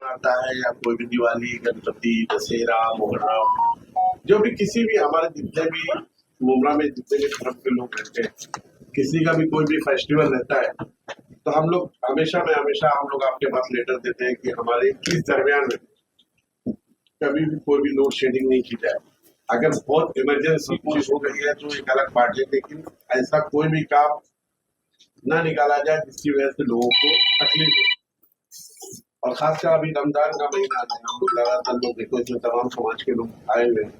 आता है या कोई भी दिवाली, गणपति, दशहरा, मोहर्रम, जो भी किसी भी हमारे जितने भी मुमरा में जितने भी धर्म के लोग रहते हैं, किसी का भी कोई भी फेस्टिवल रहता है तो हम लोग हमेशा हम लोग आपके पास लेटर देते हैं कि हमारे इस दरमियान में कभी भी कोई भी लोड शेडिंग नहीं की जाए। अगर बहुत इमरजेंसी चीज हो गई है तो एक अलग बात है, लेकिन ऐसा कोई भी काम ना निकाला जाए जिसकी वजह से लोगों को तकलीफ हो। और खासकर अभी रमजान का महीना है, हम लोग लगातार लोग देखो इसमें तमाम समाज के लोग आए हुए हैं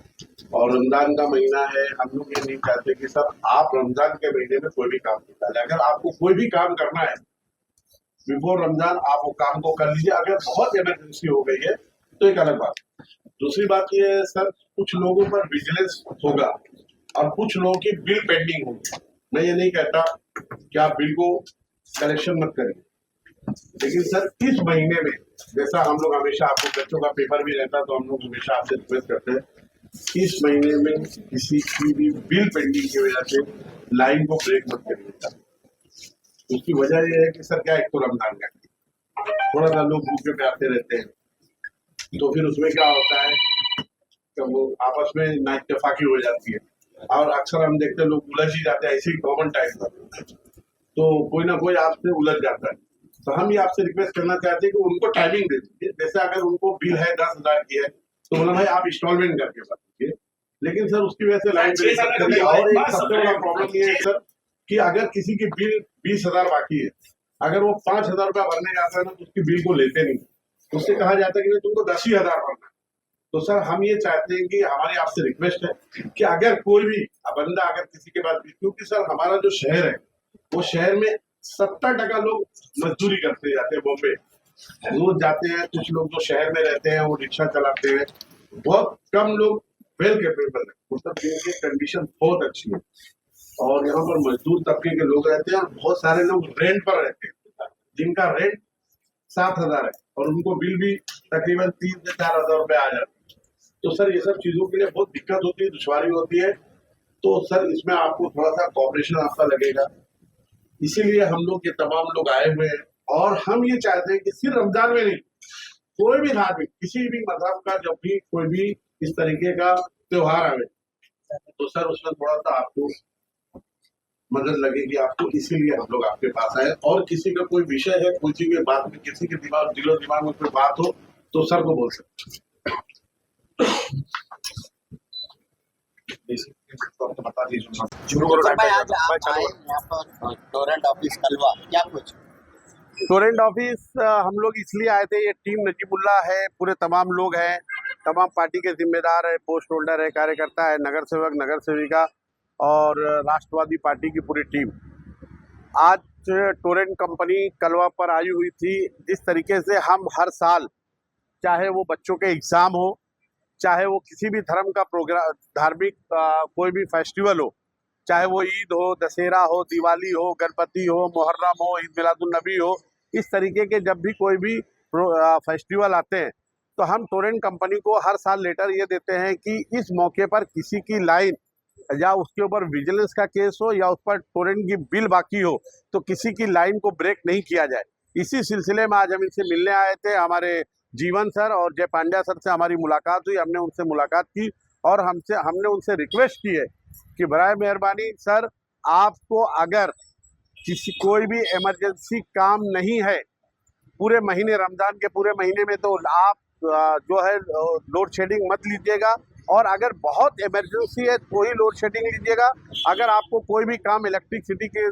और रमजान का महीना है। हम लोग ये नहीं चाहते कि सर आप रमजान के महीने में कोई भी काम निकाले। अगर आपको कोई भी काम करना है बिफोर रमजान आप वो काम को कर लीजिए। अगर बहुत इमरजेंसी हो गई है तो एक अलग बात। दूसरी बात ये है सर, कुछ लोगों पर विजिलेंस होगा और कुछ लोगों की बिल पेंडिंग होगी। मैं ये नहीं कहता कि आप बिल को कलेक्शन मत करें, लेकिन सर इस महीने में जैसा हम लोग हमेशा आपको बच्चों का पेपर भी रहता तो हम लोग हमेशा आपसे रिक्वेस्ट करते हैं इस महीने में किसी की भी बिल पेंडिंग की वजह से लाइन को ब्रेक मत करिएगा। उसकी वजह यह है कि सर क्या, एक तो रमजान का थोड़ा सा लोग भूखे प्यासे रहते हैं तो फिर उसमें क्या होता है कि वो आपस में नाइतफाकी हो जाती है और अक्सर हम देखते हैं लोग उलझ ही जाते हैं। ऐसे ही कॉमन टाइप का तो कोई ना कोई आपसे उलझ जाता है। तो हम ये आपसे रिक्वेस्ट करना चाहते हैं कि उनको टाइमिंग दे दीजिए। जैसे अगर उनको बिल है 10,000 की है तो बोला भाई आप इंस्टॉलमेंट करके बता दीजिए, लेकिन सर उसकी वजह से लाइन ब्रेक। और एक सबसे बड़ा प्रॉब्लम ये है सर कि अगर किसी की बिल 20,000 बाकी है, अगर वो 5,000 रुपया भरने जाता है ना तो उसकी बिल को लेते नहीं, उससे कहा जाता है कि तुमको 10,000 भरना है। तो सर हम ये चाहते हैं कि हमारी आपसे रिक्वेस्ट है कि अगर कोई भी बंदा अगर किसी के पास, क्योंकि सर हमारा जो शहर है वो शहर में 70% लोग मजदूरी करते जाते हैं, बॉम्बे रोज जाते हैं। कुछ लोग जो शहर में रहते हैं वो रिक्शा चलाते हैं। बहुत कम लोग वेल कैपेबल है, मतलब जिनकी कंडीशन बहुत अच्छी है और यहाँ पर मजदूर तबके के लोग रहते हैं और बहुत सारे लोग रेंट पर रहते हैं जिनका रेंट 7,000 है और उनको बिल भी तकरीबन 3 से 4,000 रुपये आ जाते हैं। तो सर ये सब चीजों के लिए बहुत दिक्कत होती है, दुश्वारी होती है। तो सर इसमें आपको थोड़ा सा कॉपरेशन आपका लगेगा। इसीलिए हम लोग ये तमाम लोग आए हुए हैं और हम ये चाहते हैं कि सिर्फ रमजान में नहीं, कोई भी धार्मिक किसी भी मजहब का जब भी कोई भी इस तरीके का त्योहार आवे तो सर उसमें थोड़ा सा आपको मदद लगेगी आपको। इसीलिए हम लोग आपके पास आए। और किसी का कोई विषय है, किसी के बात में, किसी के दिलो दिमाग में कोई बात हो तो सर को बोल सकते। बता टोरेंट ऑफिस कलवा क्या कुछ? टोरेंट ऑफिस हम लोग इसलिए आए थे, ये टीम नजीबुल्ला है, पूरे तमाम लोग हैं, तमाम पार्टी के जिम्मेदार है, पोस्ट होल्डर है, कार्यकर्ता है, नगर सेवक, नगर सेविका और राष्ट्रवादी पार्टी की पूरी टीम आज टोरेंट कंपनी कलवा पर आई हुई थी। जिस तरीके से हम हर साल, चाहे वो बच्चों के एग्ज़ाम हो, चाहे वो किसी भी धर्म का प्रोग्राम, धार्मिक कोई भी फेस्टिवल हो, चाहे वो ईद हो, दशहरा हो, दिवाली हो, गणपति हो, मुहर्रम हो, ईद मिलादुन्नबी हो, इस तरीके के जब भी कोई भी फेस्टिवल आते हैं तो हम टोरेंट कंपनी को हर साल लेटर ये देते हैं कि इस मौके पर किसी की लाइन या उसके ऊपर विजिलेंस का केस हो या उस पर टोरेंट की बिल बाकी हो तो किसी की लाइन को ब्रेक नहीं किया जाए। इसी सिलसिले में आज हम इनसे मिलने आए थे। हमारे जीवन सर और जय पांड्या सर से हमारी मुलाकात हुई, हमने उनसे मुलाकात की और हमने उनसे रिक्वेस्ट की है कि बराए मेहरबानी सर, आपको अगर कोई भी इमरजेंसी काम नहीं है पूरे महीने, रमजान के पूरे महीने में, तो आप जो है लोड शेडिंग मत लीजिएगा। और अगर बहुत इमरजेंसी है तो ही लोड शेडिंग लीजिएगा। अगर आपको कोई भी काम इलेक्ट्रिसिटी के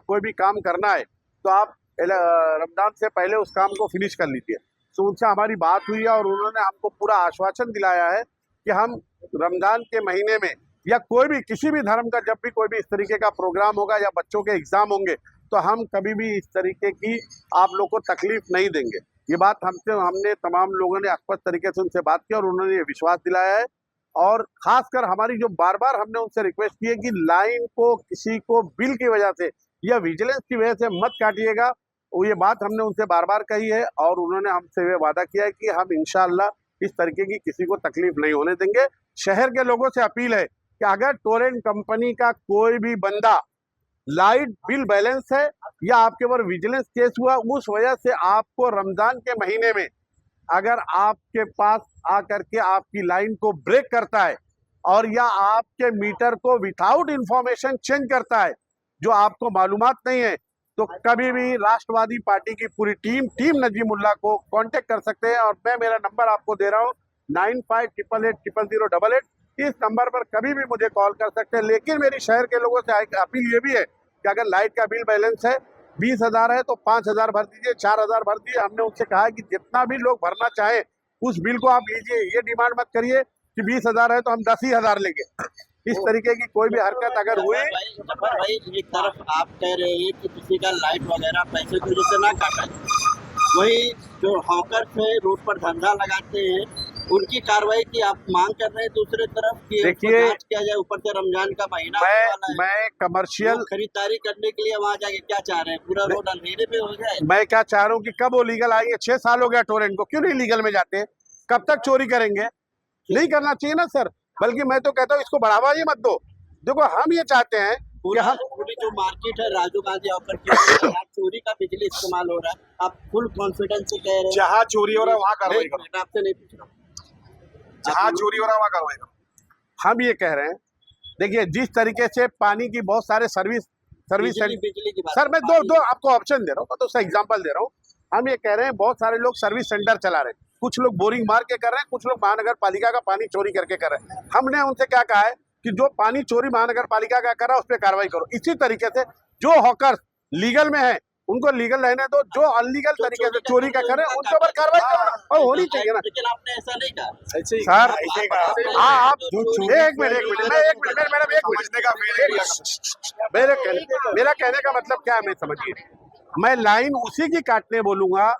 कोई भी काम करना है तो आप रमजान से पहले उस काम को फिनिश कर लीजिए। तो उनसे हमारी बात हुई है और उन्होंने हमको पूरा आश्वासन दिलाया है कि हम रमजान के महीने में या कोई भी किसी भी धर्म का जब भी कोई भी इस तरीके का प्रोग्राम होगा या बच्चों के एग्जाम होंगे तो हम कभी भी इस तरीके की आप लोग को तकलीफ नहीं देंगे। ये बात हमने तमाम लोगों ने स्पष्ट तरीके से उनसे बात की और उन्होंने ये विश्वास दिलाया है। और खासकर हमारी जो बार बार हमने उनसे रिक्वेस्ट की है कि लाइन को किसी को बिल की वजह से या विजिलेंस की वजह से मत काटिएगा, वो ये बात हमने उनसे बार बार कही है और उन्होंने हमसे ये वादा किया है कि हम इंशाअल्लाह इस तरीके की किसी को तकलीफ नहीं होने देंगे। शहर के लोगों से अपील है कि अगर टोरेंट कंपनी का कोई भी बंदा लाइट बिल बैलेंस है या आपके ऊपर विजिलेंस केस हुआ, उस वजह से आपको रमजान के महीने में अगर आपके पास आकर के आपकी लाइन को ब्रेक करता है और या आपके मीटर को विदाउट इंफॉर्मेशन चेंज करता है जो आपको मालूमात नहीं है, तो कभी भी राष्ट्रवादी पार्टी की पूरी टीम नजीमुल्लाह को कांटेक्ट कर सकते हैं। और मैं मेरा नंबर आपको दे रहा हूँ 9588000088। इस नंबर पर कभी भी मुझे कॉल कर सकते हैं। लेकिन मेरी शहर के लोगों से अपील ये भी है कि अगर लाइट का बिल बैलेंस है 20,000 है तो 5,000 भर दीजिए, 4,000 भर दीजिए। हमने उनसे कहा है कि जितना भी लोग भरना चाहे उस बिल को आप लीजिए, ये डिमांड मत करिए कि 20,000 है तो हम 10,000 लेंगे। इस तरीके की कोई भी हरकत अगर हुई। जफर भाई, एक तरफ आप कह रहे हैं कि किसी का लाइट वगैरह पैसे की वजह से ना काटा जाए, वही जो हॉकर्स है रोड पर धंधा लगाते हैं उनकी कार्रवाई की आप मांग कर रहे हैं। दूसरे तरफ की देखिए, जांच किया जाए, ऊपर से रमजान का महीना आने वाला है। मैं कमर्शियल लोग खरीदारी करने के लिए वहाँ जाके क्या चाह रहे हैं, पूरा रोड अंधेरे में हो जाए? मैं क्या चाह रहा हूँ कि कब वो लीगल आएंगे। 6 साल हो गया टोरेंट को, क्यों नहीं लीगल में जाते? कब तक चोरी करेंगे? नहीं करना चाहिए ना सर। बल्कि मैं तो कहता हूँ इसको बढ़ावा ही मत दो। देखो, हम ये चाहते हैं कि हम पूरी जो मार्केट है राजीव गांधी ऑफर की चोरी का बिजली इस्तेमाल हो रहा है, आप फुल कॉन्फिडेंस से कह रहे हैं जहाँ चोरी हो रहा है वहाँ कार्रवाई करो। मैं आपसे नहीं पूछ रहा हूँ, जहाँ चोरी हो रहा है वहाँ कार्रवाई करो। हम ये कह रहे हैं, देखिए जिस तरीके से पानी की बहुत सारे सर्विस बिजली की बात सर, मैं दो आपको ऑप्शन दे रहा हूँ, मैं तो उसका एग्जांपल दे रहा हूँ। हम ये कह रहे हैं बहुत सारे लोग सर्विस सेंटर चला रहे हैं, कुछ लोग बोरिंग मार के कर रहे हैं, कुछ लोग महानगर पालिका का पानी चोरी करके कर रहे हैं। हमने उनसे क्या कहा है कि जो पानी चोरी महानगर पालिका का कर रहा है उस पर कार्रवाई करो। इसी तरीके से जो हॉकर्स लीगल में है उनको लीगल रहने दो, जो अनलीगल तरीके से चोरी का कर रहे हैं उनके ऊपर कार्रवाई करो और होनी चाहिए ना। लेकिन आपने ऐसा नहीं कहा सर ऐसे कहा। हाँ, आप एक मिनट मेरा कहने का मतलब क्या है, मैं समझिए। मैं लाइन उसी की काटने बोलूंगा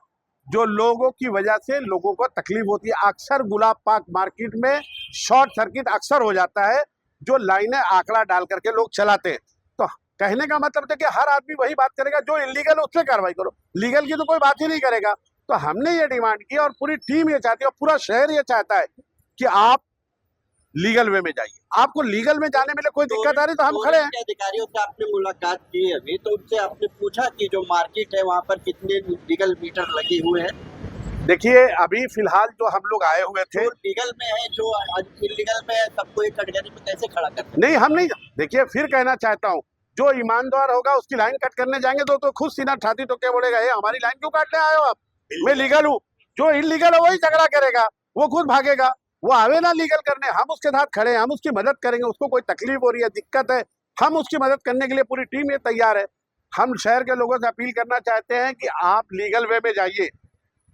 जो लोगों की वजह से लोगों को तकलीफ होती है। अक्सर गुलाब पार्क मार्केट में शॉर्ट सर्किट अक्सर हो जाता है, जो लाइनें आंकड़ा डाल करके लोग चलाते हैं। तो कहने का मतलब है कि हर आदमी वही बात करेगा, जो इलीगल है उस पर कार्रवाई करो, लीगल की तो कोई बात ही नहीं करेगा। तो हमने ये डिमांड की और पूरी टीम ये चाहती है और पूरा शहर ये चाहता है कि आप लीगल वे में जाइए। आपको लीगल में जाने में कोई दिक्कत आ रही तो हम खड़े हैं। अधिकारियों से आपने मुलाकात की अभी, तो उनसे आपने पूछा कि जो मार्केट है वहाँ पर कितने लीगल मीटर लगे हुए हैं? देखिए, अभी फिलहाल जो हम लोग आए हुए थे, जो लीगल में है जो इलीगल में है, सबको एक कैटेगरी में कैसे खड़ा करते? नहीं, हम नहीं। देखिए, फिर कहना चाहता हूँ, जो ईमानदार होगा उसकी लाइन कट करने जाएंगे तो खुद सीना ठाती तो क्या बोलेगा, ये हमारी लाइन क्यों काटने आए हो आप, मैं लीगल हूँ। जो इलीगल है वही झगड़ा करेगा, वो खुद भागेगा, वो आवे ना लीगल करने। हम उसके साथ खड़े हैं, हम उसकी मदद करेंगे। उसको कोई तकलीफ हो रही है, दिक्कत है, हम उसकी मदद करने के लिए पूरी टीम ये तैयार है। हम शहर के लोगों से अपील करना चाहते हैं कि आप लीगल वे में जाइए,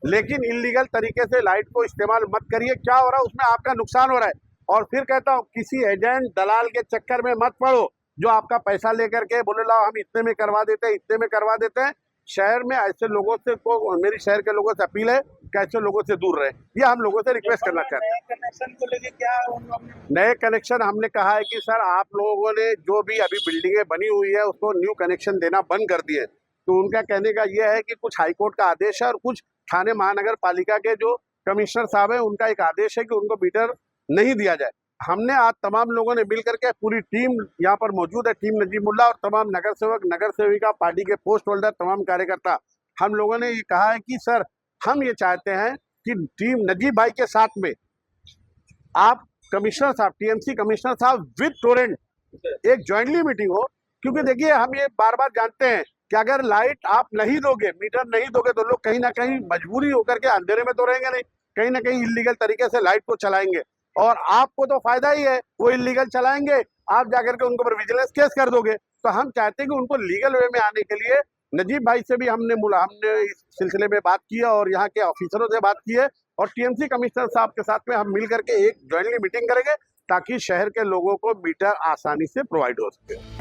लेकिन इलीगल तरीके से लाइट को इस्तेमाल मत करिए। क्या हो रहा है उसमें आपका नुकसान हो रहा है। और फिर कहता हूँ, किसी एजेंट दलाल के चक्कर में मत पड़ो जो आपका पैसा लेकर के बोले लाओ हम इतने में करवा देते हैं, इतने में करवा देते हैं। शहर में ऐसे लोगों से को मेरी शहर के लोगों से अपील है कि ऐसे लोगों से दूर रहे। ये हम लोगों से रिक्वेस्ट करना चाहते हैं। कनेक्शन को लेके क्या नए कनेक्शन हमने कहा है कि सर आप लोगों ने जो भी अभी बिल्डिंगें बनी हुई है उसको न्यू कनेक्शन देना बंद कर दिए। तो उनका कहने का ये है कि कुछ हाईकोर्ट का आदेश है और कुछ थाने महानगर पालिका के जो कमिश्नर साहब है उनका एक आदेश है कि उनको मीटर नहीं दिया जाए। हमने आज तमाम लोगों ने मिल करके, पूरी टीम यहाँ पर मौजूद है, टीम नजीमुल्लाह और तमाम नगर सेवक, नगर सेविका, पार्टी के पोस्ट होल्डर, तमाम कार्यकर्ता, हम लोगों ने ये कहा है कि सर हम ये चाहते हैं कि टीम नजीब भाई के साथ में आप कमिश्नर साहब, टीएमसी कमिश्नर साहब विद टोरेंट एक ज्वाइंटली मीटिंग हो। क्योंकि देखिए, हम ये बार बार जानते हैं कि अगर लाइट आप नहीं दोगे, मीटर नहीं दोगे, तो लोग कहीं ना कहीं मजबूरी होकर के अंधेरे में तो रहेंगे नहीं, कहीं ना कहीं इलीगल तरीके से लाइट को चलाएंगे और आपको तो फायदा ही है। वो इलीगल चलाएंगे, आप जाकर के उनको पर विजिलेंस केस कर दोगे। तो हम चाहते हैं कि उनको लीगल वे में आने के लिए नजीब भाई से भी हमने इस सिलसिले में बात की है और यहाँ के ऑफिसरों से बात की है और टीएमसी कमिश्नर साहब के साथ में हम मिल करके एक ज्वाइंटली मीटिंग करेंगे ताकि शहर के लोगों को मीटर आसानी से प्रोवाइड हो सके।